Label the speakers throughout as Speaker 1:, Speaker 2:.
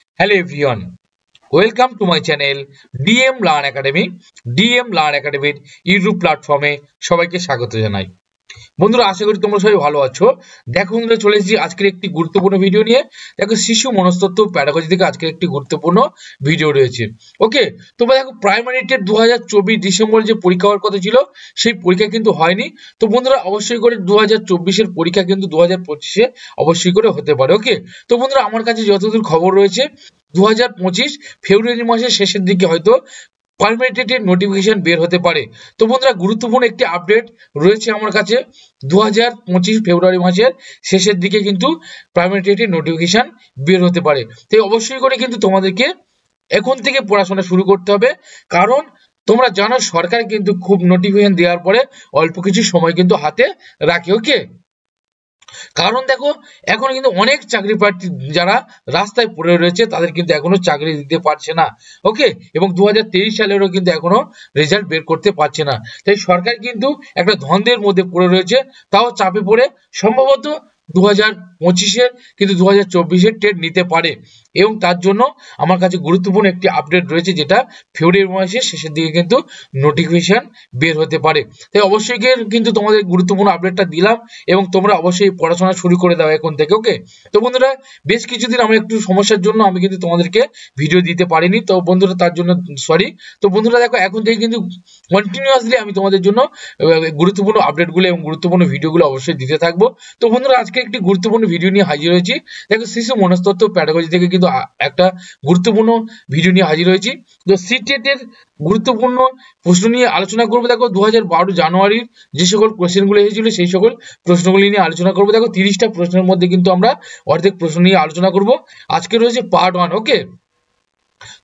Speaker 1: Hello everyone, welcome to my channel DM Learn Academy. DM Learn Academy YouTube প্ল্যাটফর্মে সবাইকে স্বাগত জানাই। বন্ধুরা, আশা করি তোমরা সবাই ভালো আছো। দেখো বন্ধুরা, চলে এসেছি আজকের একটি গুরুত্বপূর্ণ ভিডিও নিয়ে। দেখো, শিশু মনস্তত্ত্ব প্যাডাগজি থেকে আজকের একটি গুরুত্বপূর্ণ ভিডিও রয়েছে। ওকে, তোমরা দেখো, প্রাইমারি টেট 2024 ডিসেম্বরে যে পরীক্ষা হওয়ার কথা ছিল সেই পরীক্ষা কিন্তু হয়নি। তো বন্ধুরা, অবশ্যই করে 2024-এর পরীক্ষা কিন্তু 2025-এ অবশ্যই করে হতে পারে। ওকে, তো বন্ধুরা, আমার কাছে যতদূর খবর রয়েছে 2025 ফেব্রুয়ারি মাসের শেষের দিকে হয়তো প্রাইমারি টেটের নোটিফিকেশন বের হতে পারে। তো বন্ধুরা, গুরুত্বপূর্ণ একটি আপডেট রয়েছে আমার কাছে। 2025 ফেব্রুয়ারি মাসের শেষের দিকে কিন্তু প্রাইমারি টেটের নোটিফিকেশন বের হতে পারে। তাই অবশ্যই করে কিন্তু তোমাদেরকে এখন থেকে পড়াশোনা শুরু করতে হবে, কারণ তোমরা জানো সরকার কিন্তু খুব নোটিফিকেশন দেওয়ার পরে অল্প কিছু সময় কিন্তু হাতে রাখে। ওকে, কারণ দেখো, এখন কিন্তু অনেক চাকরি প্রার্থী যারা রাস্তায় পড়ে রয়েছে তাদের কিন্তু এখনো চাকরি দিতে পারছে না। ওকে, এবং 2023 সালেরও কিন্তু এখনো রেজাল্ট বের করতে পারছে না। তাই সরকার কিন্তু একটা দ্বন্দ্বের মধ্যে পড়ে রয়েছে, তাও চাপে পড়ে সম্ভবত 2025-এর কিন্তু 2024-এর টেট নিতে পারে। এবং তার জন্য আমার কাছে গুরুত্বপূর্ণ একটি আপডেট রয়েছে, যেটা ফেব্রুয়ারি মাসের শেষের দিকে কিন্তু নোটিফিকেশন বের হতে পারে। তাই অবশ্যই কিন্তু তোমাদের গুরুত্বপূর্ণ আপডেটটা দিলাম এবং তোমরা অবশ্যই পড়াশোনা শুরু করে দাও এখন থেকে। ওকে, তো বন্ধুরা, বেশ কিছুদিন আমার একটু সমস্যার জন্য আমি কিন্তু তোমাদেরকে ভিডিও দিতে পারিনি, তো বন্ধুরা তার জন্য সরি। তো বন্ধুরা দেখো, এখন থেকে কিন্তু কন্টিনিউয়াসলি আমি তোমাদের জন্য গুরুত্বপূর্ণ আপডেটগুলো এবং গুরুত্বপূর্ণ ভিডিওগুলো অবশ্যই দিতে থাকবো। তো বন্ধুরা, আজকে একটি গুরুত্বপূর্ণ ভিডিও নিয়ে হাজির হয়েছি। দেখো, শিশু মনস্তত্ত্ব প্যাডাগজি থেকে কিন্তু একটা গুরুত্বপূর্ণ ভিডিও নিয়ে হাজির হয়েছি। তো সিটেটের গুরুত্বপূর্ণ প্রশ্ন নিয়ে আলোচনা করবো। দেখো, 2012 জানুয়ারির যে সকল কোশ্চেনগুলো এসেছিল সেই সকল প্রশ্নগুলি নিয়ে আলোচনা করবো। দেখো, 30টা প্রশ্নের মধ্যে কিন্তু আমরা অর্ধেক প্রশ্ন নিয়ে আলোচনা করবো। আজকে রয়েছে পার্ট 1। ওকে,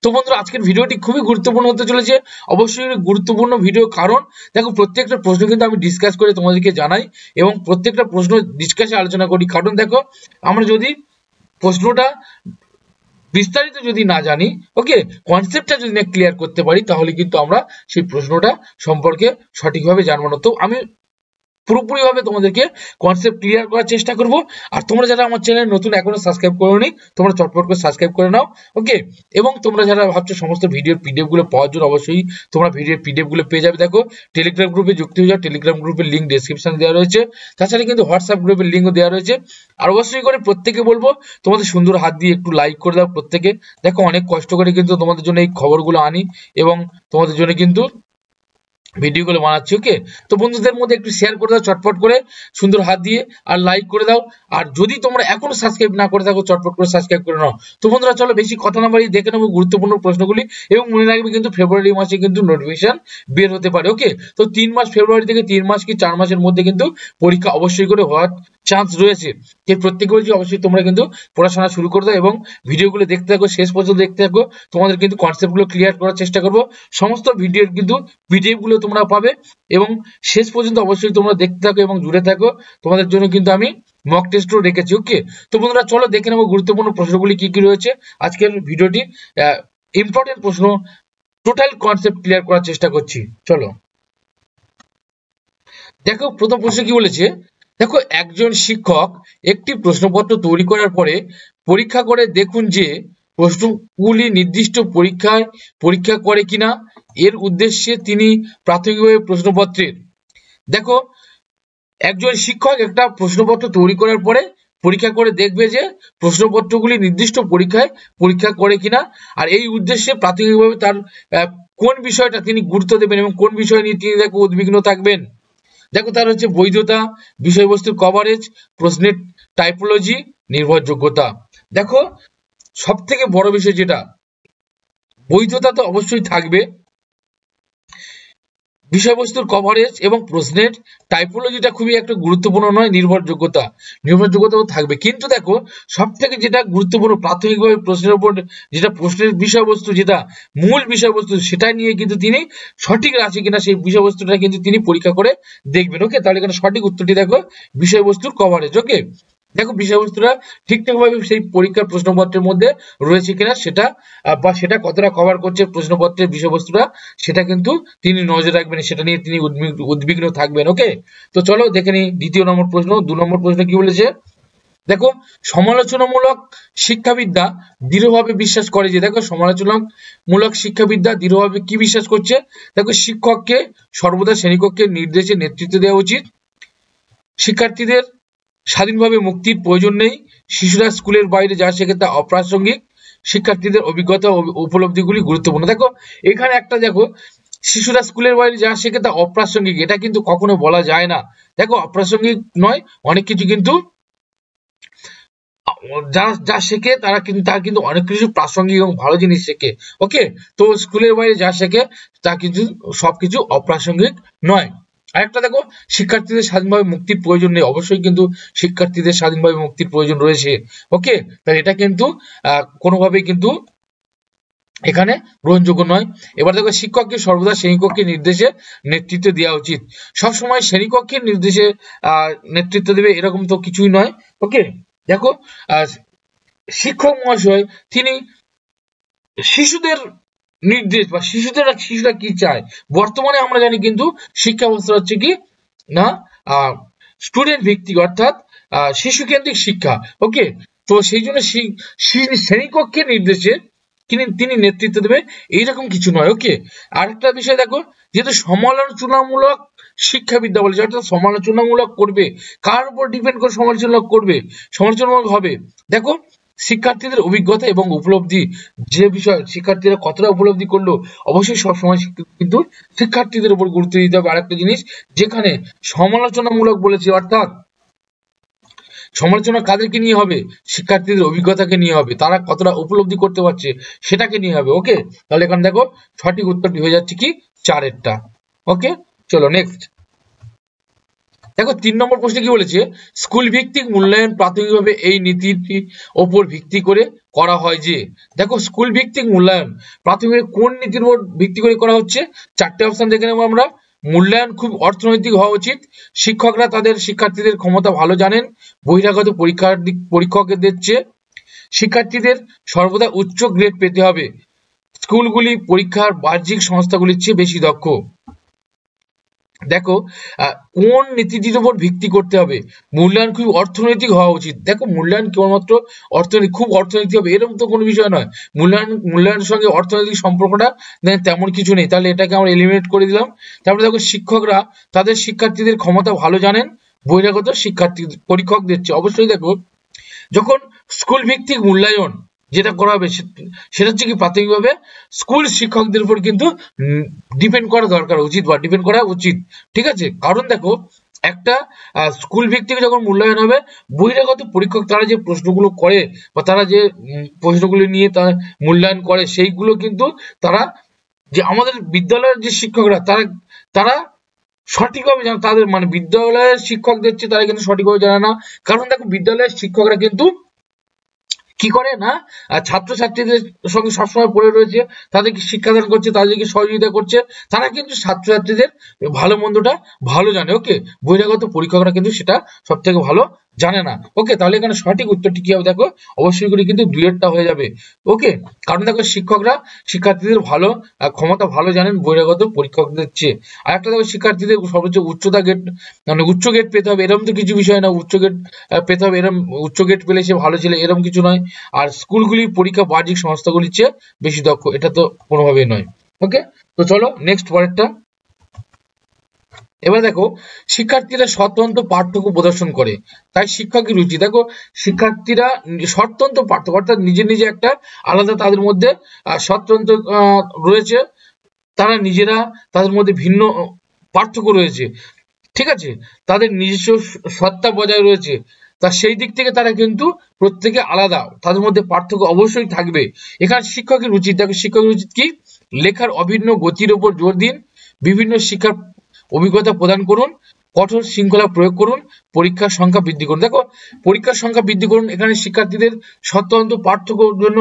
Speaker 1: তো বন্ধুরা, আজকের ভিডিওটি খুবই গুরুত্বপূর্ণ হতে চলেছে। অবশ্যই গুরুত্বপূর্ণ ভিডিও, কারণ দেখো, প্রত্যেকটা প্রশ্ন কিন্তু আমি ডিসকাস করে তোমাদেরকে জানাই এবং প্রত্যেকটা প্রশ্ন ডিসকাসে আলোচনা করি। কারণ দেখো, আমরা যদি প্রশ্নটা বিস্তারিত যদি না জানি, ওকে, কনসেপ্টটা যদি না ক্লিয়ার করতে পারি, তাহলে কিন্তু আমরা সেই প্রশ্নটা সম্পর্কে সঠিকভাবে জানবো না। তো আমি পুরোপুরি ভাবে তোমাদেরকে কনসেপ্ট ক্লিয়ার করার চেষ্টা করব। আর তোমরা যারা আমার চ্যানেল নতুন এখনো সাবস্ক্রাইব করোনি, তোমরা চটপট করে সাবস্ক্রাইব করে নাও। ওকে, এবং তোমরা যারা ভাবছো সমস্ত ভিডিওর পিডিএফ গুলো পাওয়ার জন্য, অবশ্যই তোমরা ভিডিওর পিডিএফ গুলো পেয়ে যাবে। দেখো, টেলিগ্রাম গ্রুপে যুক্ত হয়ে যাও। টেলিগ্রাম গ্রুপের লিঙ্ক ডেসক্রিপশনে দেওয়া রয়েছে। তাছাড়া কিন্তু হোয়াটসঅ্যাপ গ্রুপের লিঙ্কও দেওয়া রয়েছে। আর অবশ্যই করে প্রত্যেকে বলবো, তোমাদের সুন্দর হাত দিয়ে একটু লাইক করে দাও প্রত্যেকে। দেখো, অনেক কষ্ট করে কিন্তু তোমাদের জন্য এই খবরগুলো আনি এবং তোমাদের জন্য কিন্তু ভিডিওগুলো বানাচ্ছি। ওকে, তো বন্ধুদের মধ্যে একটু শেয়ার করে দাও চটপট করে সুন্দর হাত দিয়ে, আর লাইক করে দাও। আর যদি তোমরা এখনো সাবস্ক্রাইব না করে থাকো, চটপট করে সাবস্ক্রাইব করে নাও। তো বন্ধুরা, চলো বেশি কথা না বাড়িয়ে দেখে নেবো গুরুত্বপূর্ণ প্রশ্নগুলি। এবং মনে রাখবে, কিন্তু ফেব্রুয়ারি মাসে কিন্তু নোটিফিকেশন বের হতে পারে। ওকে, তো 3 মাস, ফেব্রুয়ারি থেকে 3 মাস কি 4 মাসের মধ্যে কিন্তু পরীক্ষা অবশ্যই করে হওয়ার চান্স রয়েছে। যে প্রত্যেকে বলছি, অবশ্যই তোমরা কিন্তু পড়াশোনা শুরু করে দাও এবং ভিডিওগুলো দেখতে থাকো, শেষ পর্যন্ত দেখতে থাকো। তোমাদের কিন্তু কনসেপ্টগুলো ক্লিয়ার করার চেষ্টা করবো। সমস্ত ভিডিওর কিন্তু পিডিএফ গুলো তোমরা পাবে এবং শেষ পর্যন্ত অবশ্যই তোমরা দেখতে থাকো এবং জুড়ে থাকো। তোমাদের জন্য কিন্তু আমি মক টেস্টও রেখেছি। ওকে, তো বন্ধুরা, চলো দেখে নেবো গুরুত্বপূর্ণ প্রশ্নগুলি কি কি রয়েছে আজকের ভিডিওটি। ইম্পর্টেন্ট প্রশ্ন, টোটাল কনসেপ্ট ক্লিয়ার করার চেষ্টা করছি। চলো দেখো, প্রথম প্রশ্ন কি বলেছে। দেখো, একজন শিক্ষক একটি প্রশ্নপত্র তৈরি করার পরে পরীক্ষা করে দেখুন যে প্রশ্নগুলি নির্দিষ্ট পরীক্ষা করে কিনা। এর উদ্দেশ্যে তিনি প্রাথমিকভাবে প্রশ্নপত্রের, দেখো, একজন শিক্ষক একটা প্রশ্নপত্র তৈরি করার পরে পরীক্ষা করে দেখবে যে প্রশ্নপত্রগুলি নির্দিষ্ট পরীক্ষা করে কিনা। আর এই উদ্দেশ্যে প্রাথমিকভাবে তার কোন বিষয়টা তিনি গুরুত্ব দেবেন এবং কোন বিষয় নিয়ে তিনি দেখো উদ্বিগ্ন থাকবেন। দেখো, তার হচ্ছে বৈধতা, বিষয়বস্তুর কভারেজ, প্রশ্নের টাইপোলজি, নির্ভরযোগ্যতা। দেখো, সব থেকে বড় বিষয় যেটা, বৈধতা তো অবশ্যই থাকবে, বিষয়বস্তুর কভারেজ এবং প্রশ্নের টাইপোলজিটা খুবই একটা গুরুত্বপূর্ণ নয়, নির্ভরযোগ্যতাও থাকবে। কিন্তু দেখো, সব থেকে যেটা গুরুত্বপূর্ণ প্রাথমিকভাবে প্রশ্নের উপর, যেটা প্রশ্নের বিষয়বস্তু, যেটা মূল বিষয়বস্তু, সেটা নিয়ে কিন্তু তিনি সঠিক আছে কিনা সেই বিষয়বস্তুটা কিন্তু তিনি পরীক্ষা করে দেখবেন। ওকে, তাহলে এখানে সঠিক উত্তরটি দেখো, বিষয়বস্তুর কভারেজ। ওকে, দেখো, বিষয়বস্তুটা ঠিকঠাকভাবে সেই পরীক্ষার প্রশ্নপত্রের মধ্যে রয়েছে কিনা সেটা, বা সেটা কতটা কভার করছে প্রশ্নপত্রের বিষয়বস্তুটা, সেটা কিন্তু তিনি নজর রাখবেন, সেটা নিয়ে তিনি উদ্বিগ্ন থাকবেন। ওকে, তো চলো দেখে নিই দ্বিতীয় নম্বর প্রশ্ন। 2 নম্বর প্রশ্ন কি বলেছে। দেখো সমালোচনামূলক শিক্ষাবিদ্যা দৃঢ়ভাবে বিশ্বাস করে যে, দেখো সমালোচনামূলক শিক্ষাবিদ্যা দৃঢ়ভাবে কি বিশ্বাস করছে, দেখো শিক্ষককে সর্বদা শ্রেণীকক্ষের নির্দেশে নেতৃত্ব দেওয়া উচিত, শিক্ষার্থীদের স্বাধীনভাবে মুক্তির প্রয়োজন নেই, শিশুরা স্কুলের বাইরে যা শেখে তা অপ্রাসঙ্গিক, শিক্ষার্থীদের অভিজ্ঞতা ও উপলব্ধিগুলি গুরুত্বপূর্ণ। দেখো এখানে একটা দেখো, শিশুরা স্কুলের বাইরে যা শেখে তা অপ্রাসঙ্গিক, এটা কিন্তু কখনো বলা যায় না। দেখো অপ্রাসঙ্গিক নয়, অনেক কিছু কিন্তু যা শেখে তারা কিন্তু অনেক কিছু প্রাসঙ্গিক এবং ভালো জিনিস শেখে। ওকে, তো স্কুলের বাইরে যা শেখে তা কিন্তু সবকিছু অপ্রাসঙ্গিক নয়। আরেকটা দেখো, শিক্ষার্থীদের স্বাধীনভাবে মুক্তির প্রয়োজন নেই, অবশ্যই কিন্তু শিক্ষার্থীদের স্বাধীনভাবে মুক্তির প্রয়োজন রয়েছে। ওকে, তাহলে এটা কিন্তু কোনোভাবেই কিন্তু এখানে গ্রহণযোগ্য নয়। এবার দেখো, শিক্ষককে সর্বদা শ্রেণীকক্ষের নির্দেশে নেতৃত্ব দেওয়া উচিত, সবসময় শ্রেণীকক্ষের নির্দেশে নেতৃত্ব দেবে এরকম তো কিছুই নয়। ওকে, দেখো শিক্ষক মহাশয় তিনি শিশুদের নির্দেশ বা শিশুরা কি চায়, বর্তমানে আমরা জানি কিন্তু শিক্ষা ব্যবস্থা হচ্ছে কি না স্টুডেন্ট ভিত্তিক, অর্থাৎ শিশু কেন্দ্রিক শিক্ষা। ওকে, তো সেই জন্য শ্রেণীকক্ষের নির্দেশে তিনি নেতৃত্ব দেবে এইরকম কিছু নয়। ওকে, আরেকটা বিষয় দেখো, যেহেতু সমালোচনামূলক শিক্ষাবিদ্যা বলেছে, অর্থাৎ সমালোচনামূলক করবে, কার উপর ডিপেন্ড করে সমালোচনামূলক করবে, সমালোচনামূলক হবে। দেখো শিক্ষার্থীদের অভিজ্ঞতা এবং উপলব্ধি, যে বিষয় শিক্ষার্থীরা কতটা উপলব্ধি করলো, অবশ্যই সবসময় কিন্তু শিক্ষার্থীদের উপর গুরুত্ব দিতে হবে। আরেকটা জিনিস, যেখানে সমালোচনামূলক বলেছে, অর্থাৎ সমালোচনা কাদেরকে নিয়ে হবে, শিক্ষার্থীদের অভিজ্ঞতাকে নিয়ে হবে, তারা কতটা উপলব্ধি করতে পারছে সেটাকে নিয়ে হবে। ওকে, তাহলে এখানে দেখো সঠিক উত্তরটি হয়ে যাচ্ছে কি 4-এরটা। ওকে, চলো নেক্সট দেখো 3 নম্বর প্রশ্নে কি বলেছে, স্কুল ভিত্তিক মূল্যায়ন প্রাথমিকভাবে এই নীতির উপর ভিত্তি করে করা হয় যে, দেখো স্কুল ভিত্তিক মূল্যায়ন প্রাথমিক কোন নীতির উপর ভিত্তি করে করা হচ্ছে, 4টে অপশন দেখে নেব আমরা। মূল্যায়ন খুব অর্থনৈতিক হওয়া উচিত, শিক্ষকরা তাদের শিক্ষার্থীদের ক্ষমতা ভালো জানেন, বহিরাগত পরীক্ষকদের চেয়ে শিক্ষার্থীদের সর্বদা উচ্চ গ্রেড পেতে হবে, স্কুলগুলি পরীক্ষার বাহ্যিক সংস্থাগুলির চেয়ে বেশি দক্ষ। দেখো কোন নীতিটির উপর ভিত্তি করতে হবে, মূল্যায়ন খুব অর্থনৈতিক হওয়া উচিত। দেখো মূল্যায়ন কেবলমাত্র খুব অর্থনৈতিক হবে এরকম তো কোনো বিষয় নয়, মূল্যায়নের সঙ্গে অর্থনৈতিক সম্পর্কটা তেমন কিছু নেই, তাহলে এটাকে আমরা এলিমিনেট করে দিলাম। তারপরে দেখো শিক্ষকরা তাদের শিক্ষার্থীদের ক্ষমতা ভালো জানেন, বহিরাগত পরীক্ষকদের চেয়ে। অবশ্যই দেখো যখন স্কুল ভিত্তিক মূল্যায়ন যেটা করা হবে সেটা হচ্ছে কি প্রাথমিকভাবে স্কুল শিক্ষকদের উপর কিন্তু ডিপেন্ড করা দরকার উচিত বা ডিপেন্ড করা উচিত, ঠিক আছে। কারণ দেখো একটা স্কুল ভিত্তিক যখন মূল্যায়ন হবে, বহিরাগত পরীক্ষক তারা যে প্রশ্নগুলো করে বা তারা যে প্রশ্নগুলো নিয়ে তারা মূল্যায়ন করে, সেইগুলো কিন্তু তারা যে আমাদের বিদ্যালয়ের যে শিক্ষকরা তারা সঠিকভাবে জানে, তাদের মানে বিদ্যালয়ের শিক্ষকদের চেয়ে তারা কিন্তু সঠিকভাবে জানে না। কারণ দেখো বিদ্যালয়ের শিক্ষকরা কিন্তু কি করে না, ছাত্রছাত্রীদের সঙ্গে সবসময় পড়ে রয়েছে, তাদেরকে শিক্ষাদান করছে, তাদেরকে সহযোগিতা করছে, তারা কিন্তু ছাত্রছাত্রীদের ভালো মন্দটা ভালো জানে। ওকে, বহিরাগত পরীক্ষকরা কিন্তু সেটা সব থেকে ভালো জানে না। ওকে, তাহলে এখানে সঠিক উত্তরটি কি হবে, দেখো অবশ্যই করে কিন্তু 2-এরটা হয়ে যাবে। ওকে, কারণ দেখো শিক্ষকরা শিক্ষার্থীদের ভালো ক্ষমতা ভালো জানেন বহিরাগত পরীক্ষকদের চেয়ে। আর একটা দেখো শিক্ষার্থীদের সর্বোচ্চ উচ্চ গেট পেতে হবে এরকম তো কিছু বিষয় না, উচ্চ গেট পেতে হবে এরকম উচ্চ গেট পেলে সে ভালো ছেলে এরকম কিছু নয়। আর স্কুলগুলির পরীক্ষা বাহ্যিক সংস্থাগুলির চেয়ে বেশি দক্ষ, এটা তো কোনোভাবেই নয়। ওকে, তো চলো নেক্সট পরেরটা। এবার দেখো শিক্ষার্থীরা স্বতন্ত্র পার্থক্য প্রদর্শন করে, তাই শিক্ষকের রুচি। দেখো শিক্ষার্থীরা স্বতন্ত্র পার্থক্য অর্থাৎ নিজে একটা আলাদা তাদের মধ্যে স্বতন্ত্র রয়েছে, তারা নিজেরা তাদের মধ্যে ভিন্ন পার্থক্য রয়েছে, ঠিক আছে, তাদের নিজস্ব সত্তা বজায় রয়েছে, তা সেই দিক থেকে তারা কিন্তু প্রত্যেকে আলাদা, তাদের মধ্যে পার্থক্য অবশ্যই থাকবে। এখানে শিক্ষকের উচিত, দেখো শিক্ষকের উচিত কি, লেখার অভিন্ন গতির উপর জোর দিন, বিভিন্ন শিক্ষার অভিজ্ঞতা প্রদান করুন, কঠোর শৃঙ্খলা প্রয়োগ করুন, পরীক্ষার সংখ্যা বৃদ্ধি করুন। দেখো পরীক্ষার সংখ্যা বৃদ্ধি করুন, এখানে শিক্ষার্থীদের স্বতন্ত্র পার্থক্যের জন্য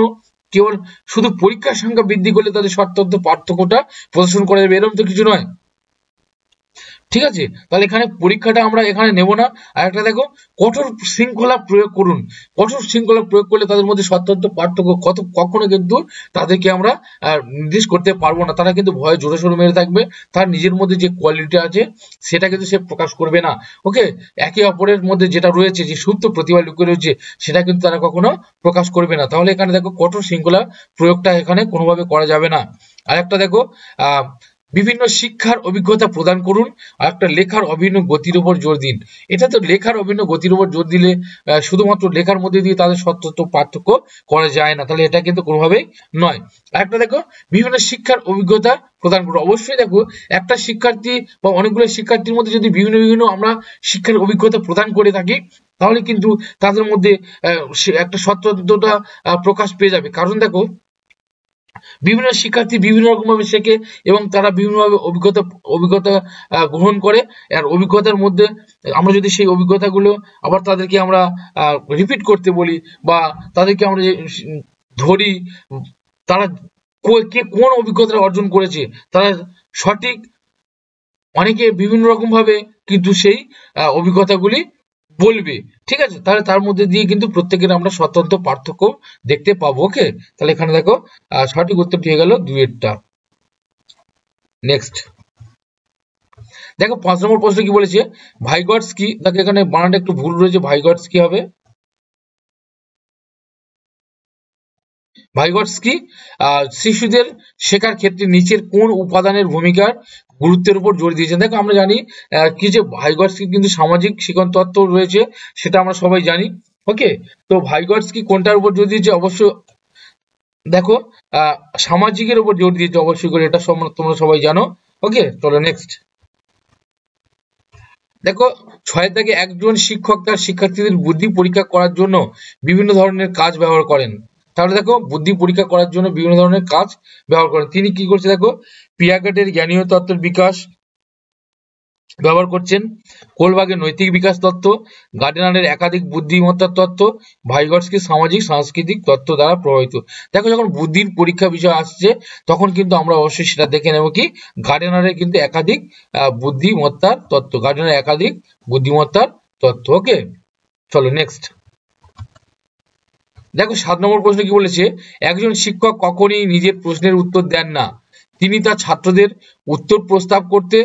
Speaker 1: কেবল শুধু পরীক্ষার সংখ্যা বৃদ্ধি করলে তাদের স্বতন্ত্র পার্থক্যটা প্রদর্শন করা যাবে এরকম তো কিছু নয়, ঠিক আছে, তাহলে এখানে পরীক্ষাটা আমরা এখানে নেব না। আর একটা দেখো, কঠোর শৃঙ্খলা প্রয়োগ করুন। কঠোর শৃঙ্খলা প্রয়োগ করলে তাদের মধ্যে সত্যত্ব পার্থক্য কখনো কিন্তু তাদেরকে আমরা নির্দেশ করতে পারবো না। তারা কিন্তু ভয়ে জোরে সোরে মেরে থাকবে, তার নিজের মধ্যে যে কোয়ালিটি আছে সেটা কিন্তু সে প্রকাশ করবে না। ওকে, একে অপরের মধ্যে যেটা রয়েছে, যে সুপ্ত প্রতিভা লুকিয়ে রয়েছে, সেটা কিন্তু তারা কখনো প্রকাশ করবে না। তাহলে এখানে দেখো, কঠোর শৃঙ্খলা প্রয়োগটা এখানে কোনোভাবে করা যাবে না। আর একটা দেখো, বিভিন্ন শিক্ষার অভিজ্ঞতা প্রদান করুন। আর একটা লেখার অভিন্ন গতির উপর জোর দিন। এটা তো লেখার অভিন্ন গতির উপর জোর দিলে শুধুমাত্র লেখার মধ্যে দিয়ে তাদের সত্যত্ব পার্থক্য করা যায় না, তাহলে এটা কিন্তু কোনোভাবেই নয়। আর একটা দেখো, বিভিন্ন শিক্ষার অভিজ্ঞতা প্রদান করুন। অবশ্যই দেখো, একটা শিক্ষার্থী বা অনেকগুলো শিক্ষার্থীর মধ্যে যদি বিভিন্ন বিভিন্ন আমরা শিক্ষার অভিজ্ঞতা প্রদান করে থাকি, তাহলে কিন্তু তাদের মধ্যে একটা সত্যতা প্রকাশ পেয়ে যাবে। কারণ দেখো, বিভিন্ন শিক্ষার্থী বিভিন্ন রকম ভাবে শেখে এবং তারা বিভিন্ন ভাবে অভিজ্ঞতা গ্রহণ করে। আর অভিজ্ঞতার মধ্যে আমরা যদি সেই অভিজ্ঞতাগুলো আবার তাদেরকে আমরা রিপিট করতে বলি, বা তাদেরকে আমরা ধরি, তারা কে কোন অভিজ্ঞতা অর্জন করেছে, তারা সঠিক অনেকে বিভিন্ন রকম ভাবে কিন্তু সেই অভিজ্ঞতাগুলি বলবে। ঠিক আছে, তাহলে তার মধ্যে দিয়ে কিন্তু প্রত্যেকের আমরা স্বতন্ত্র পার্থক্য দেখতে পাবো। ওকে, তাহলে এখানে দেখো সঠিক উত্তরটি হয়ে গেল 2-এরটা। নেক্সট দেখো, 5 নম্বর প্রশ্ন কি বলেছে, ভাইগটস কি? দেখো এখানে বানানটা একটু ভুল রয়েছে, ভাইগটস কি হবে? ভাইগটস কি? শিশুদের শেখার ক্ষেত্রে নিচের কোন উপাদানের ভূমিকার গুরুত্বের উপর জোর দিয়েছেন? দেখো আমরা জানি কি যে ভাইগটস কি কিন্তু সামাজিক শিক্ষণ তত্ত্ব রয়েছে, সেটা আমরা সবাই জানি। ওকে, তো ভাইগটস কি কোনটার উপর জোর দিয়েছে? অবশ্য দেখো, সামাজিকের উপর জোর দিয়েছে অবশ্যই করে, এটা তোমরা সবাই জানো। ওকে, চলো নেক্সট দেখো, 6 দাগে একজন শিক্ষক তার শিক্ষার্থীদের বুদ্ধি পরীক্ষা করার জন্য বিভিন্ন ধরনের কাজ ব্যবহার করেন। তাহলে দেখো, বুদ্ধি পরীক্ষা করার জন্য বিভিন্ন ধরনের কাজ ব্যবহার করেন। তিনি কি করছে? দেখো, পিয়াগেটের জ্ঞানীয় তত্ত্বের বিকাশ ব্যবহার করছেন, কোলবাগের নৈতিক বিকাশ তত্ত্ব, গার্ডনারের একাধিক বুদ্ধিমত্তার তত্ত্ব, ভাইগটস্কি সামাজিক সাংস্কৃতিক তত্ত্ব দ্বারা প্রভাবিত। দেখো, যখন বুদ্ধির পরীক্ষা বিষয় আসছে, তখন কিন্তু আমরা অবশ্যই সেটা দেখে নেব কি, গার্ডনারের কিন্তু একাধিক বুদ্ধিমত্তার তত্ত্ব, গার্ডনারের একাধিক বুদ্ধিমত্তার তত্ত্ব। ওকে, চলো নেক্সট দেখো, 7 নম্বর প্রশ্ন কি বলেছে, একজন শিক্ষক কখনই নিজের প্রশ্নের উত্তর দেন না, তিনি তার ছাত্রদের উত্তর প্রস্তাব করতে,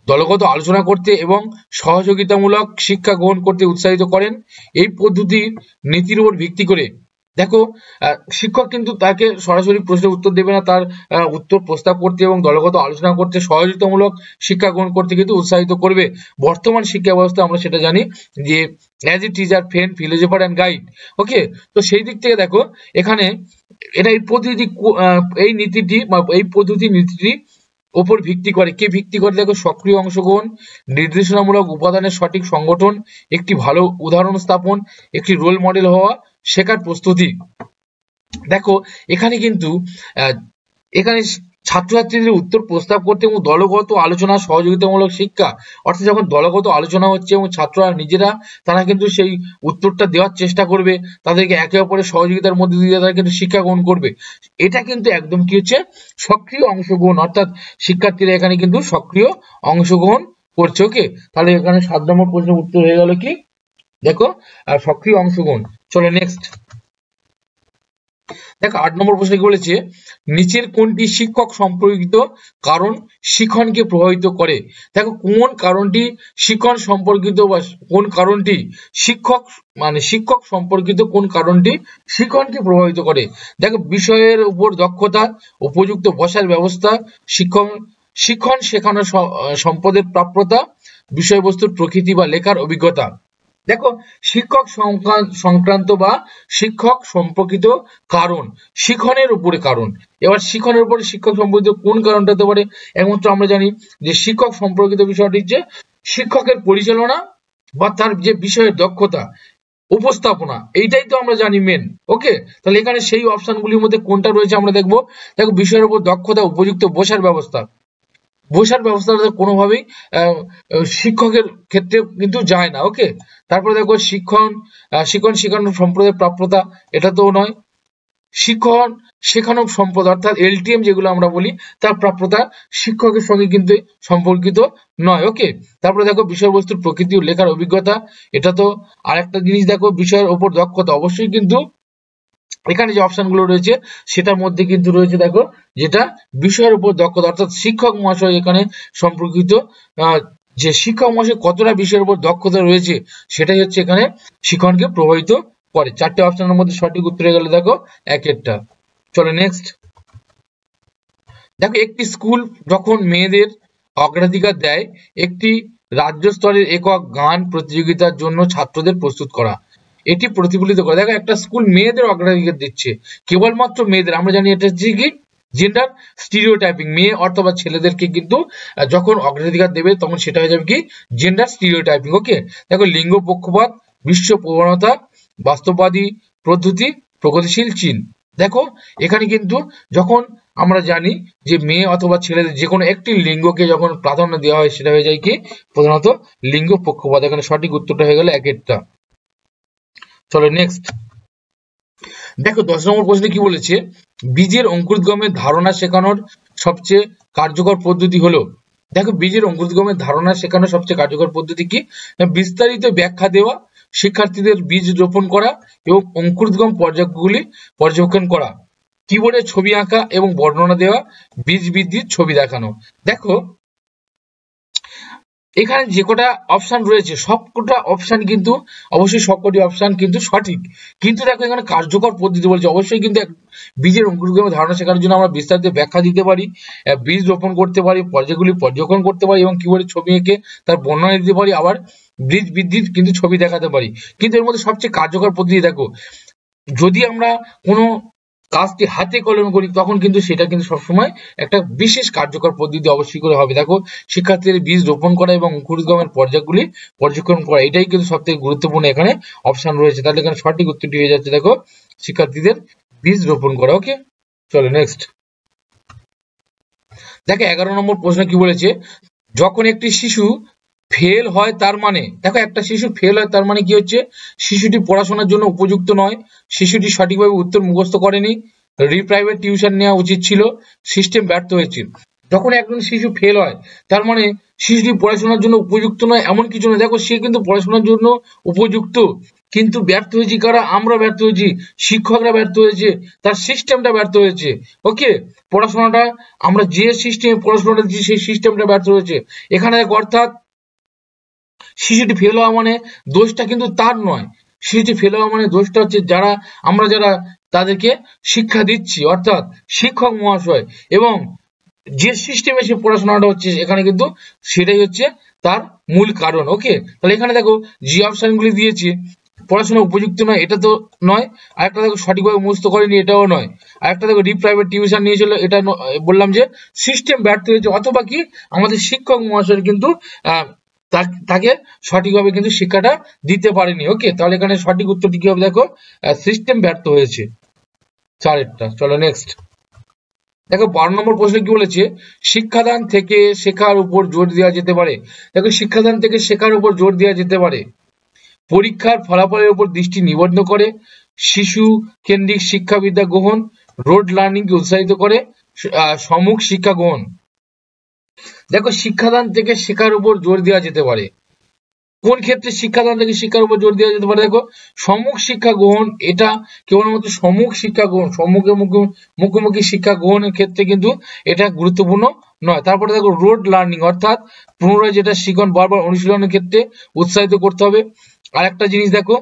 Speaker 1: দলগত আলোচনা করতে এবং সহযোগিতামূলক শিক্ষা গ্রহণ করতে উৎসাহিত করেন। এই পদ্ধতির নীতির উপর ভিত্তি করে দেখো, শিক্ষক কিন্তু তাকে সরাসরি প্রশ্নের উত্তর দেবে না, তার উত্তর প্রস্তাব করতে এবং দলগত আলোচনা করতে, সহযোগিতামূলক শিক্ষা গ্রহণ করতে কিন্তু উৎসাহিত করবে। বর্তমান শিক্ষা ব্যবস্থা আমরা সেটা জানি যে as a teacher, friend, philosopher and guide. Okay, তো সেই দিক থেকে দেখো, এখানে এটা এই পদ্ধতি, এই নীতিটি বা এই পদ্ধতি নীতিটি ওপর ভিত্তি করে। কে ভিত্তি করে? দেখো, সক্রিয় অংশগ্রহণ, নির্দেশনামূলক উপাদানের সঠিক সংগঠন, একটি ভালো উদাহরণ স্থাপন, একটি রোল মডেল হওয়া, শেখার প্রস্তুতি। দেখো, এখানে কিন্তু এখানে ছাত্রছাত্রীদের উত্তর প্রস্তাব করতে এবং দলগত আলোচনা, সহযোগিতামূলক শিক্ষা, অর্থাৎ যখন দলগত আলোচনা হচ্ছে এবং ছাত্ররা নিজেরা তারা কিন্তু সেই উত্তরটা দেওয়ার চেষ্টা করবে, তাদেরকে একে অপরের সহযোগিতার মধ্যে দিয়ে তারা কিন্তু শিক্ষা গ্রহণ করবে। এটা কিন্তু একদম কি হচ্ছে, সক্রিয় অংশগ্রহণ, অর্থাৎ শিক্ষার্থীরা এখানে কিন্তু সক্রিয় অংশগ্রহণ করছে। ওকে, তাহলে এখানে 7 নম্বর প্রশ্নের উত্তর হয়ে গেল কি, দেখো, সক্রিয় অংশগ্রহণ। চলো নেক্সট দেখো, 8 নম্বর প্রশ্ন কি বলেছে, নিচের কোনটি শিক্ষক সম্পর্কিত কারণ শিক্ষণকে প্রভাবিত করে? দেখো, কোন কারণটি শিক্ষণ সম্পর্কিত, বা কোন কারণটি শিক্ষক সম্পর্কিত কোন কারণটি শিক্ষণকে প্রভাবিত করে? দেখো, বিষয়ের উপর দক্ষতা, উপযুক্ত বসার ব্যবস্থা, শিক্ষণ শেখানোর সম্পদের প্রাপ্যতা, বিষয়বস্তুর প্রকৃতি বা লেখার অভিজ্ঞতা। দেখো, শিক্ষক সংক্রান্ত বা শিক্ষক সম্পর্কিত কারণ, শিক্ষণের উপরে কারণ। এবার শিক্ষণের উপরে শিক্ষক সম্পর্কিত কোন কারণটা হতে পারে? একমাত্র আমরা জানি যে শিক্ষক সম্পর্কিত বিষয়টি হচ্ছে শিক্ষকের পরিচালনা বা তার যে বিষয়ের দক্ষতা, উপস্থাপনা, এইটাই তো আমরা জানি মেন। ওকে, তাহলে এখানে সেই অপশনগুলির মধ্যে কোনটা রয়েছে আমরা দেখবো। দেখো, বিষয়ের উপর দক্ষতা, উপযুক্ত বসার ব্যবস্থা, বসার ব্যবস্থাটা কোনোভাবেই শিক্ষকের ক্ষেত্রে কিন্তু যায় না। ওকে, তারপরে দেখো, শিক্ষণ শেখানোর সম্প্রদায়ের প্রাপ্যতা, এটা তো নয়। শিক্ষণ শেখানো সম্পদ অর্থাৎ এলটিএম যেগুলো আমরা বলি তার প্রাপ্যতা শিক্ষকের সঙ্গে কিন্তু সম্পর্কিত নয়। ওকে, তারপরে দেখো বিষয়বস্তুর প্রকৃতি ও লেখার অভিজ্ঞতা, এটা তো আরেকটা জিনিস। দেখো বিষয়ের ওপর দক্ষতা, অবশ্যই কিন্তু এখানে যে অপশনগুলো রয়েছে সেটার মধ্যে কিন্তু রয়েছে দেখো যেটা বিষয়ের উপর দক্ষতা অর্থাৎ শিক্ষক মহাশয় এখানে সম্পর্কিত যে শিক্ষক মহাশয় কতটা বিষয়ের উপর দক্ষতা রয়েছে সেটাই হচ্ছে এখানে শিক্ষণকে প্রভাবিত করে। চারটে অপশনের মধ্যে সঠিক উত্তরে গেলে দেখো এক একটা। চলো নেক্সট। দেখো একটি স্কুল যখন মেয়েদের অগ্রাধিকার দেয়, একটি রাজ্য স্তরের একক গান প্রতিযোগিতার জন্য ছাত্রদের প্রস্তুত করা, এটি প্রতিফলিত করে। দেখো একটা স্কুল মেয়েদের অগ্রাধিকার দিচ্ছে, কেবলমাত্র মেয়েদের। আমরা জানি এটা হচ্ছে কি জেন্ডার স্টিরিওটাইপিং, মেয়ে অথবা ছেলেদেরকে কিন্তু যখন অগ্রাধিকার দেবে তখন সেটা হয়ে যাবে কি জেন্ডার স্টিরিওটাইপিং। ওকে, দেখো লিঙ্গ পক্ষপাত, বিশ্ব প্রবণতা, বাস্তববাদী পদ্ধতি, প্রগতিশীল চীন। দেখো এখানে কিন্তু যখন আমরা জানি যে মেয়ে অথবা ছেলেদের যে কোনো একটি লিঙ্গকে যখন প্রাধান্য দেওয়া হয় সেটা হয়ে যায় কি প্রধানত লিঙ্গ পক্ষপাত। এখানে সঠিক উত্তরটা হয়ে গেল এক একটা। চলো নেক্সট। দেখো 10 নম্বর প্রশ্নে কি বলেছে, বীজের অঙ্কুরোদ্গমের ধারণা শেখানোর সবচেয়ে কার্যকর পদ্ধতি হলো। দেখো বীজের অঙ্কুরোদ্গমের ধারণা শেখানোর সবচেয়ে কার্যকর পদ্ধতি কি, বিস্তারিত ব্যাখ্যা দেওয়া, শিক্ষার্থীদের বীজ রোপণ করা এবং অঙ্কুরোদ্গম পর্যায়গুলি পর্যবেক্ষণ করা, কিবোর্ডে ছবি আঁকা এবং বর্ণনা দেওয়া, বীজ বৃদ্ধির ছবি দেখানো। দেখো এখানে যে কটা অপশন রয়েছে সবকটা অপশন কিন্তু অবশ্যই সবকটি অপশন কিন্তু সঠিক, কিন্তু দেখো এখানে কার্যকর পদ্ধতি বলছে। অবশ্যই কিন্তু বীজের অঙ্কুরোদ্গমের ধারণা শেখানোর জন্য আমরা বিস্তারিত ব্যাখ্যা দিতে পারি, বীজ রোপণ করতে পারি, পর্যায়গুলি পর্যবেক্ষণ করতে পারি এবং কিবোর্ডে ছবি এঁকে তার বর্ণনা দিতে পারি, আবার বীজ বৃদ্ধির কিন্তু ছবি দেখাতে পারি। কিন্তু এর মধ্যে সবচেয়ে কার্যকর পদ্ধতি দেখো, যদি আমরা কোনো কাজটি হাতে কলমে করি তখন কিন্তু সেটা কিন্তু সবসময় একটা বিশেষ কার্যকর পদ্ধতি অবশ্যই করে হবে। দেখো শিক্ষার্থীদের বীজ রোপণ করা এবং অঙ্কুরোদ্গমের পর্যায়গুলি পর্যবেক্ষণ করা, এটাই কিন্তু সব থেকে গুরুত্বপূর্ণ এখানে অপশন রয়েছে। তাহলে এখানে সঠিক উত্তরটি হয়ে যাচ্ছে দেখো শিক্ষার্থীদের বীজ রোপণ করা। ওকে, চলো নেক্সট। দেখো 11 নম্বর প্রশ্ন কি বলেছে, যখন একটি শিশু ফেল হয় তার মানে, দেখো একটা শিশু ফেল হয় তার মানে কি হচ্ছে, শিশুটি পড়াশোনার জন্য উপযুক্ত নয়, শিশুটি সঠিকভাবে উত্তর মুখস্থ করেনি, প্রাইভেট টিউশন নেওয়া উচিত ছিল, সিস্টেম ব্যর্থ হয়েছে। যখন একজন শিশু ফেল হয় তার মানে শিশুটি পড়াশোনার জন্য উপযুক্ত নয় এমন কিছু নয়। দেখো সে কিন্তু পড়াশোনার জন্য উপযুক্ত, কিন্তু ব্যর্থ হয়েছি কারা, আমরা ব্যর্থ হয়েছি, শিক্ষকরা ব্যর্থ হয়েছে, তার সিস্টেমটা ব্যর্থ হয়েছে। ওকে, পড়াশোনাটা আমরা যে সিস্টেমে পড়াশোনাটা দিচ্ছি সেই সিস্টেমটা ব্যর্থ হয়েছে এখানে। দেখো অর্থাৎ শিশুটি ফেল হওয়া মানে দোষটা কিন্তু তার নয়, শিশুটি ফেল হওয়া মানে দোষটা হচ্ছে আমরা যারা তাদেরকে শিক্ষা দিচ্ছি অর্থাৎ শিক্ষক মহাশয়, এবং যে সিস্টেমে সে পড়াশোনাটা হচ্ছে এখানে কিন্তু সেটাই হচ্ছে তার মূল কারণ। ওকে, তাহলে এখানে দেখো যে অপশনগুলি দিয়েছে, পড়াশোনা উপযুক্ত নয় এটা তো নয়, আরেকটা দেখো সঠিকভাবে মুখস্থ করেনি এটাও নয়, আরেকটা দেখো প্রাইভেট টিউশন নিয়েছিল এটা বললাম যে সিস্টেম ব্যর্থ হয়েছে, অথবা কি আমাদের শিক্ষক মহাশয় কিন্তু তাকে সঠিকভাবে কিন্তু শিক্ষাটা দিতে পারেনি। ওকে, তাহলে এখানে সঠিক উত্তরটি কি হবে, দেখো সিস্টেম ব্যর্থ হয়েছে। চারেরটা। চলো নেক্সট। দেখো 12 নম্বর প্রশ্ন কি বলেছে, শিক্ষাদান থেকে শেখার উপর জোর দেওয়া যেতে পারে। দেখো শিক্ষাদান থেকে শেখার উপর জোর দেওয়া যেতে পারে, পরীক্ষার ফলাফলের উপর দৃষ্টি নিবদ্ধ করে, শিশু কেন্দ্রিক শিক্ষাবিদ্যা গ্রহণ, রোড লার্নিং কে উৎসাহিত করে, সম্মুখ শিক্ষা গ্রহণ। দেখো শিক্ষাদান থেকে শেখার উপর জোর দেওয়া যেতে পারে, কোন ক্ষেত্রে শিক্ষাদান থেকে শিক্ষার উপর জোর দেওয়া যেতে পারে, দেখো সম্মুখ শিক্ষা গ্রহণ, এটা কেবলমাত্র সম্মুখ শিক্ষা গ্রহণ, মুখোমুখি শিক্ষা গ্রহণের ক্ষেত্রে কিন্তু এটা গুরুত্বপূর্ণ নয়। তারপরে দেখো রোড লার্নিং অর্থাৎ পুনরায় যেটা শিখন বারবার অনুশীলনের ক্ষেত্রে উৎসাহিত করতে হবে। আর একটা জিনিস দেখো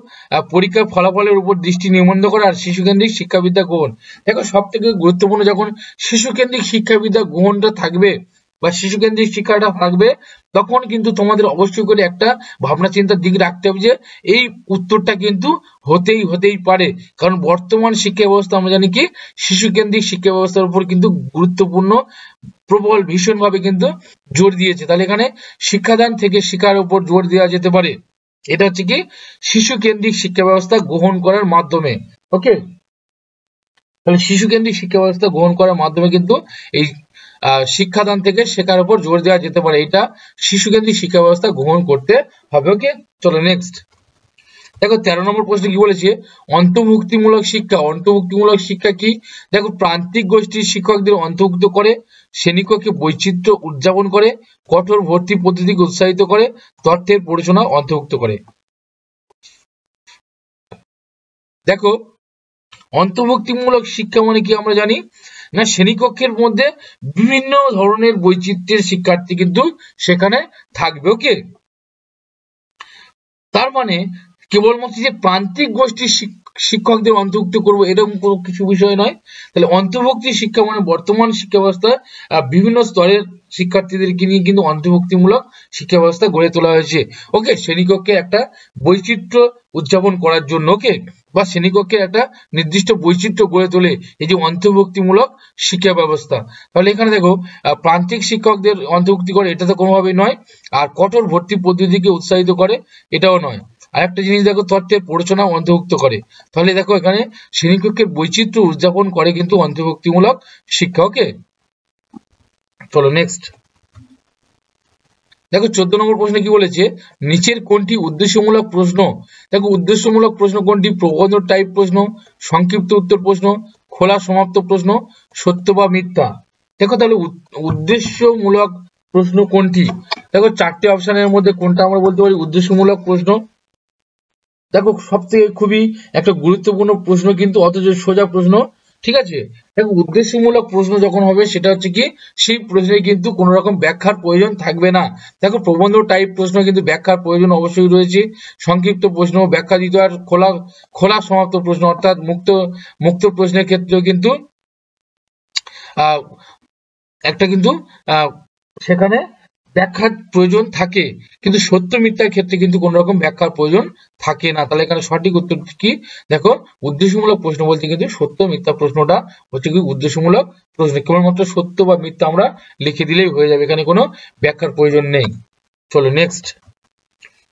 Speaker 1: পরীক্ষার ফলাফলের উপর দৃষ্টি নিবদ্ধ করা আর শিশু কেন্দ্রিক শিক্ষাবিদ্যা গ্রহণ। দেখো সব থেকে গুরুত্বপূর্ণ যখন শিশু কেন্দ্রিক শিক্ষাবিদ্যা গ্রহণটা থাকবে বা শিশু কেন্দ্রিক শিক্ষাটা থাকবে তখন কিন্তু তোমাদের অবশ্যই করে একটা ভাবনা চিন্তার দিক রাখতে হবে যে এই উত্তরটা কিন্তু হতেই পারে, কারণ বর্তমান শিক্ষা ব্যবস্থা আমরা জানি কি শিশু কেন্দ্রিক শিক্ষা ব্যবস্থার উপর কিন্তু গুরুত্বপূর্ণ প্রবল ভীষণভাবে কিন্তু জোর দিয়েছে। তাহলে এখানে শিক্ষাদান থেকে শিক্ষার উপর জোর দেওয়া যেতে পারে, এটা হচ্ছে কি শিশু কেন্দ্রিক শিক্ষা ব্যবস্থা গ্রহণ করার মাধ্যমে। ওকে, তাহলে শিশু কেন্দ্রিক শিক্ষা ব্যবস্থা গ্রহণ করার মাধ্যমে কিন্তু এই শিক্ষাদান থেকে শেখার উপর জোর দেওয়া যেতে পারে, এটা শিশু কেন্দ্রিক শিক্ষা ব্যবস্থা গ্রহণ করতে হবে। ওকে, চলো নেক্সট। দেখো 13 নম্বর প্রশ্ন কি বলেছে, অন্তর্ভুক্তিমূলক শিক্ষা। অন্তর্ভুক্তিমূলক শিক্ষা কি? দেখো প্রান্তিক গোষ্ঠীর শিক্ষকদের অন্তর্ভুক্ত করে, শ্রেণীকক্ষে বৈচিত্র্য উদযাপন করে, কঠোর ভর্তি পদ্ধতিকে উৎসাহিত করে, তথ্যের পরিচালনা অন্তর্ভুক্ত করে। দেখো অন্তর্ভুক্তিমূলক শিক্ষা মানে কি আমরা জানি না, শ্রেণীকক্ষের মধ্যে বিভিন্ন ধরনের বৈচিত্র্যের শিক্ষার্থী কিন্তু সেখানে থাকবে। ওকে, তার মানে কেবলমাত্র যে প্রান্তিক গোষ্ঠীর শিক্ষকদের অন্তর্ভুক্ত করবো এরকম কোনো কিছু বিষয় নয়। তাহলে অন্তর্ভুক্তি শিক্ষা মানে বর্তমান শিক্ষা ব্যবস্থায় বিভিন্ন স্তরের শিক্ষার্থীদেরকে নিয়ে কিন্তু অন্তর্ভুক্তিমূলক শিক্ষা ব্যবস্থা গড়ে তোলা হয়েছে। ওকে, শ্রেণীকক্ষে একটা বৈচিত্র্য উদযাপন করার জন্য, ওকে, বা শ্রেণীকক্ষে একটা নির্দিষ্ট বৈচিত্র্য গড়ে তোলে এই যে অন্তর্ভুক্তিমূলক শিক্ষা ব্যবস্থা। তাহলে এখানে দেখো প্রান্তিক শিক্ষকদের অন্তর্ভুক্তি করে এটা তো কোনোভাবেই নয়, আর কঠোর ভর্তি পদ্ধতিকে উৎসাহিত করে এটাও নয়। আরেকটা জিনিস দেখো, তথ্যের পরিচালনা অন্তর্ভুক্ত করে। তাহলে দেখো এখানে শ্রেণীকক্ষের বৈচিত্র্য উদযাপন করে কিন্তু অন্তর্ভুক্তিমূলক শিক্ষা। ওকে, চলো নেক্সট। দেখো 14 নম্বর প্রশ্নে কি বলেছে, নিচের কোনটি উদ্দেশ্যমূলক প্রশ্ন? দেখো উদ্দেশ্যমূলক প্রশ্ন কোনটি? প্রবন্ধ টাইপ প্রশ্ন, সংক্ষিপ্ত উত্তর প্রশ্ন, খোলা সমাপ্ত প্রশ্ন, সত্য বা মিথ্যা। দেখো তাহলে উদ্দেশ্যমূলক প্রশ্ন কোনটি? দেখো 4টে অপশনের মধ্যে কোনটা আমরা বলতে পারি উদ্দেশ্যমূলক প্রশ্ন? দেখো সব থেকে খুবই একটা গুরুত্বপূর্ণ প্রশ্ন কিন্তু, অথচ সোজা প্রশ্ন। ঠিক আছে, দেখো উদ্দেশ্যমূলক প্রশ্ন যখন হবে সেটা হচ্ছে কি, সেই প্রশ্নে কিন্তু কোন রকম ব্যাখ্যার প্রয়োজন থাকবে না। দেখো প্রবন্ধ টাইপ প্রশ্ন কিন্তু ব্যাখ্যার প্রয়োজন অবশ্যই রয়েছে, সংক্ষিপ্ত প্রশ্ন ব্যাখ্যা দিতে, আর খোলা সমাপ্ত প্রশ্ন অর্থাৎ মুক্ত প্রশ্নের ক্ষেত্রেও কিন্তু একটা কিন্তু সেখানে ব্যাখ্যার প্রয়োজন থাকে, কিন্তু সত্য মিথ্যার ক্ষেত্রে কিন্তু কোন রকম ব্যাখ্যার প্রয়োজন থাকে না। তাহলে এখানে সঠিক উত্তর কি? দেখো উদ্দেশ্যমূলক প্রশ্ন বলতে কিন্তু সত্য মিথ্যা প্রশ্নটা হচ্ছে কি উদ্দেশ্যমূলক প্রশ্ন, কেবলমাত্র সত্য বা মিথ্যা আমরা লিখে দিলেই হয়ে যাবে, এখানে কোনো ব্যাখ্যার প্রয়োজন নেই। চলো নেক্সট।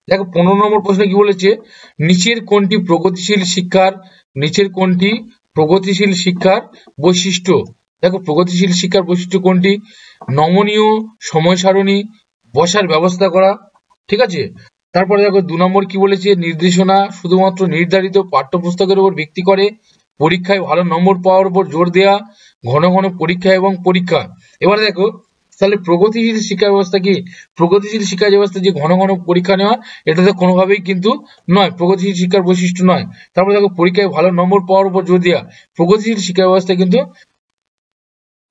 Speaker 1: দেখো 15 নম্বর প্রশ্নে কি বলেছে, নিচের কোনটি প্রগতিশীল শিক্ষার বৈশিষ্ট্য? দেখো প্রগতিশীল শিক্ষার বৈশিষ্ট্য কোনটি? নমনীয় সময় সারণী, বসার ব্যবস্থা করা। ঠিক আছে, তারপরে দেখো 2 নম্বর কি বলেছে, নির্দেশনা শুধুমাত্র নির্ধারিত পাঠ্যপুস্তকের উপর ভিত্তি করে, পরীক্ষায় ভালো নম্বর পাওয়ার উপর জোর দেওয়া, ঘন ঘন পরীক্ষা এবং পরীক্ষা। এবারে দেখো তাহলে প্রগতিশীল শিক্ষা ব্যবস্থা কি? প্রগতিশীল শিক্ষা ব্যবস্থা যে ঘন ঘন পরীক্ষা নেওয়া, এটা তো কোনোভাবেই কিন্তু নয়, প্রগতিশীল শিক্ষার বৈশিষ্ট্য নয়। তারপরে দেখো পরীক্ষায় ভালো নম্বর পাওয়ার উপর জোর দেওয়া, প্রগতিশীল শিক্ষা ব্যবস্থা কিন্তু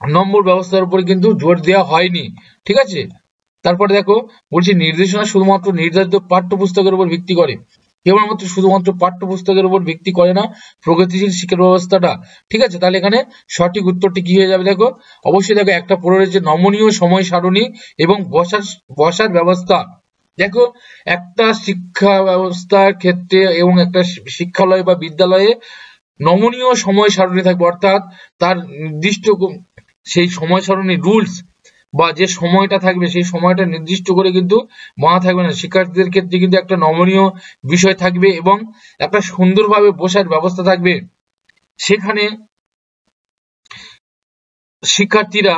Speaker 1: নম্বর ব্যবস্থার উপরে কিন্তু জোর দেওয়া হয়নি। ঠিক আছে, তারপরে দেখো বলছি নির্দেশনা শুধুমাত্র নির্ধারিত পাঠ্যপুস্তকের উপর ভিত্তি করে, কেবলমাত্র শুধুমাত্র পাঠ্যপুস্তকের উপর ভিত্তি করে না প্রগতিশীল শিক্ষা ব্যবস্থাটা। ঠিক আছে, তাহলে এখানে সঠিক উত্তরটি কি হয়ে যাবে? দেখো অবশ্যই দেখো একটা পড়ে রয়েছে নমনীয় সময় সারণী এবং বসার ব্যবস্থা। দেখো একটা শিক্ষা ব্যবস্থার ক্ষেত্রে এবং একটা শিক্ষালয় বা বিদ্যালয়ে নমনীয় সময় সারণী থাকবে, অর্থাৎ তার নির্দিষ্ট সেই সময় সারণী রুলস বা যে সময়টা থাকবে সেই সময়টা নির্দিষ্ট করে কিন্তু মানা থাকবে না। শিক্ষার্থীদের ক্ষেত্রে কিন্তু একটা নমনীয় বিষয় থাকবে এবং একটা সুন্দরভাবে বসার ব্যবস্থা থাকবে, সেখানে শিক্ষার্থীরা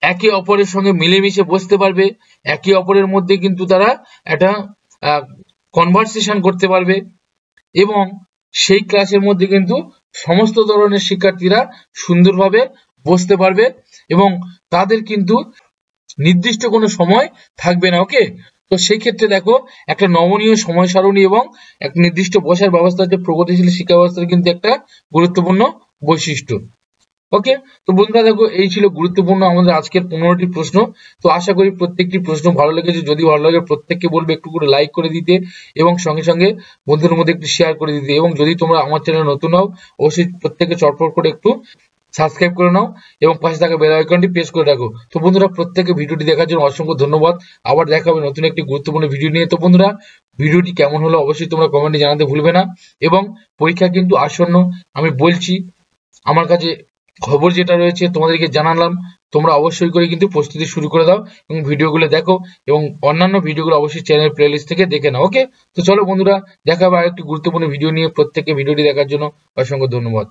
Speaker 1: একে অপরের সঙ্গে মিলেমিশে বসতে পারবে, একে অপরের মধ্যে কিন্তু তারা একটা কনভারসেশন করতে পারবে এবং সেই ক্লাসের মধ্যে কিন্তু সমস্ত ধরনের শিক্ষার্থীরা সুন্দরভাবে বসতে পারবে এবং তাদের কিন্তু নির্দিষ্ট কোনো সময় থাকবে না। ওকে, তো সেই ক্ষেত্রে দেখো একটা নমনীয় সময় সারণী এবং এক নির্দিষ্ট বসার ব্যবস্থা হচ্ছে প্রগতিশীল শিক্ষা ব্যবস্থার কিন্তু একটা গুরুত্বপূর্ণ বৈশিষ্ট্য। ওকে, তো বন্ধুরা দেখো এই ছিল গুরুত্বপূর্ণ আমাদের আজকের 15টি প্রশ্ন। তো আশা করি প্রত্যেকটি প্রশ্ন ভালো লেগেছে। যদি ভালো লাগে প্রত্যেককে বলবে একটু করে লাইক করে দিতে এবং সঙ্গে সঙ্গে বন্ধুদের মধ্যে একটু শেয়ার করে দিতে, এবং যদি তোমরা আমার চ্যানেলে নতুন হও অবশ্যই প্রত্যেকে চটপট করে একটু সাবস্ক্রাইব করে নাও এবং পাশে থাকা বেল আইকনটি প্রেস করে রাখো। তো বন্ধুরা প্রত্যেকে ভিডিওটি দেখার জন্য অসংখ্য ধন্যবাদ। আবার দেখা হবে নতুন একটি গুরুত্বপূর্ণ ভিডিও নিয়ে। তো বন্ধুরা ভিডিওটি কেমন হলো অবশ্যই তোমরা কমেন্টে জানাতে ভুলবে না, এবং পরীক্ষা কিন্তু আসন্ন, আমি বলছি আমার কাছে খবর যেটা রয়েছে তোমাদেরকে জানালাম, তোমরা অবশ্যই করে কিন্তু প্রস্তুতি শুরু করে দাও এবং ভিডিওগুলো দেখো এবং অন্যান্য ভিডিওগুলো অবশ্যই চ্যানেল প্লেলিস্ট থেকে দেখে নাও। ওকে, তো চলো বন্ধুরা দেখা হবে আরেকটি গুরুত্বপূর্ণ ভিডিও নিয়ে। প্রত্যেককে ভিডিওটি দেখার জন্য অসংখ্য ধন্যবাদ।